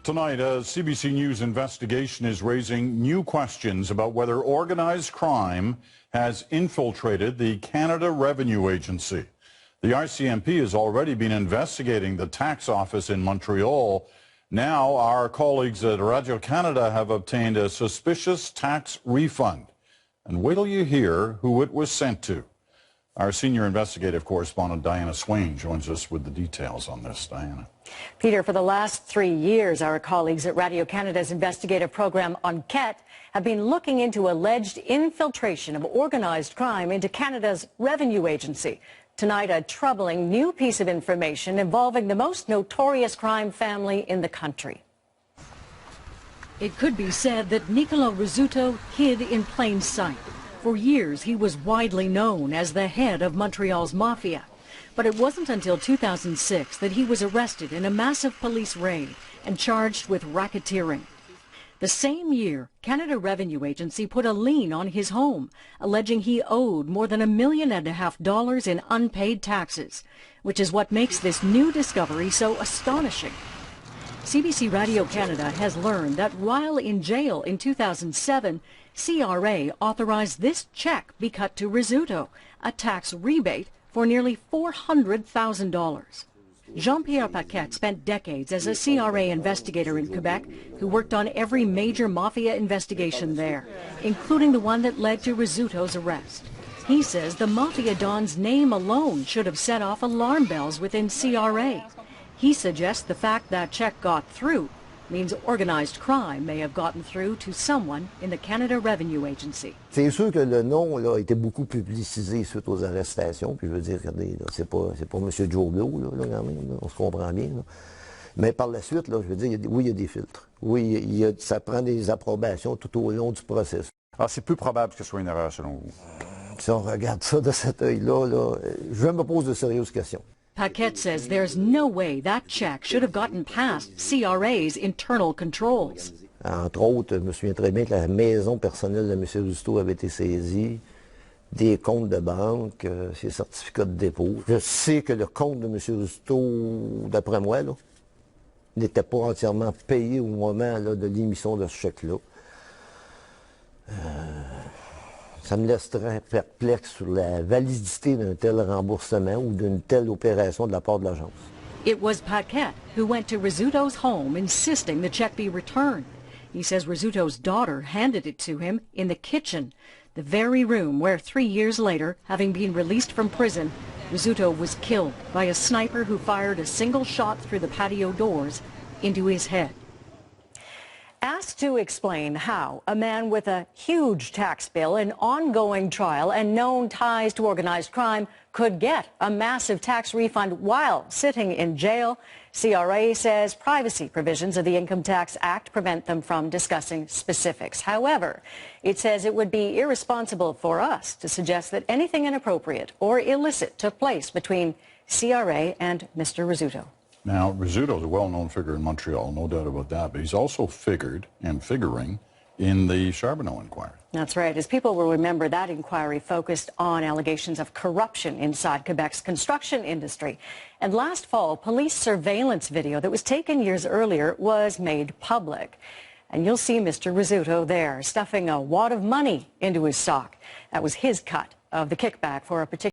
Tonight, a CBC News investigation is raising new questions about whether organized crime has infiltrated the Canada Revenue Agency. The RCMP has already been investigating the tax office in Montreal. Now, our colleagues at Radio-Canada have obtained a suspicious tax refund. And wait till you hear who it was sent to. Our senior investigative correspondent, Diana Swain, joins us with the details on this. Diana. Peter, for the last 3 years, our colleagues at Radio-Canada's investigative program Enquête have been looking into alleged infiltration of organized crime into Canada's Revenue Agency. Tonight, a troubling new piece of information involving the most notorious crime family in the country. It could be said that Nicolas Rizzuto hid in plain sight. For years, he was widely known as the head of Montreal's mafia. But it wasn't until 2006 that he was arrested in a massive police raid and charged with racketeering. The same year, Canada Revenue Agency put a lien on his home, alleging he owed more than $1.5 million in unpaid taxes, which is what makes this new discovery so astonishing. CBC Radio-Canada has learned that while in jail in 2007, CRA authorized this check be cut to Rizzuto, a tax rebate for nearly $400,000. Jean-Pierre Paquette spent decades as a CRA investigator in Quebec who worked on every major mafia investigation there, including the one that led to Rizzuto's arrest. He says the mafia don's name alone should have set off alarm bells within CRA. He suggests the fact that check got through means organized crime may have gotten through to someone in the Canada Revenue Agency. C'est sûr que le nom là, a été beaucoup publicisé suite aux arrestations. Puis je veux dire, regardez, c'est pas M. Joe Blow, là, quand même, là, on se comprend bien. Là. Mais par la suite, là, je veux dire, oui, il y a des filtres. Oui, ça prend des approbations tout au long du processus. Alors, c'est peu probable que ce soit une erreur, selon vous? Si on regarde ça de cet œil-là, là, je me pose de sérieuses questions. Paquette says there's no way that check should have gotten past CRA's internal controls. Entre autres, je me souviens très bien que la maison personnelle de M. Rizzuto avait été saisie, des comptes de banque, ses certificats de dépôt. Je sais que le compte de M. Rizzuto, d'après moi, n'était pas entièrement payé au moment là, de l'émission de ce chèque-là. Ça me laisse très perplexe sur la validité d'un tel remboursement ou d'une telle opération de la part de l'agence. It was Paquette who went to Rizzuto's home insisting the check be returned. He says Rizzuto's daughter handed it to him in the kitchen, the very room where 3 years later, having been released from prison, Rizzuto was killed by a sniper who fired a single shot through the patio doors into his head. Asked to explain how a man with a huge tax bill, an ongoing trial, and known ties to organized crime could get a massive tax refund while sitting in jail, CRA says privacy provisions of the Income Tax Act prevent them from discussing specifics. However, it says it would be irresponsible for us to suggest that anything inappropriate or illicit took place between CRA and Mr. Rizzuto. Now, Rizzuto is a well-known figure in Montreal, no doubt about that, but he's also figured and figuring in the Charbonneau inquiry. That's right. As people will remember, that inquiry focused on allegations of corruption inside Quebec's construction industry. And last fall, police surveillance video that was taken years earlier was made public. And you'll see Mr. Rizzuto there, stuffing a wad of money into his sock. That was his cut of the kickback for a particular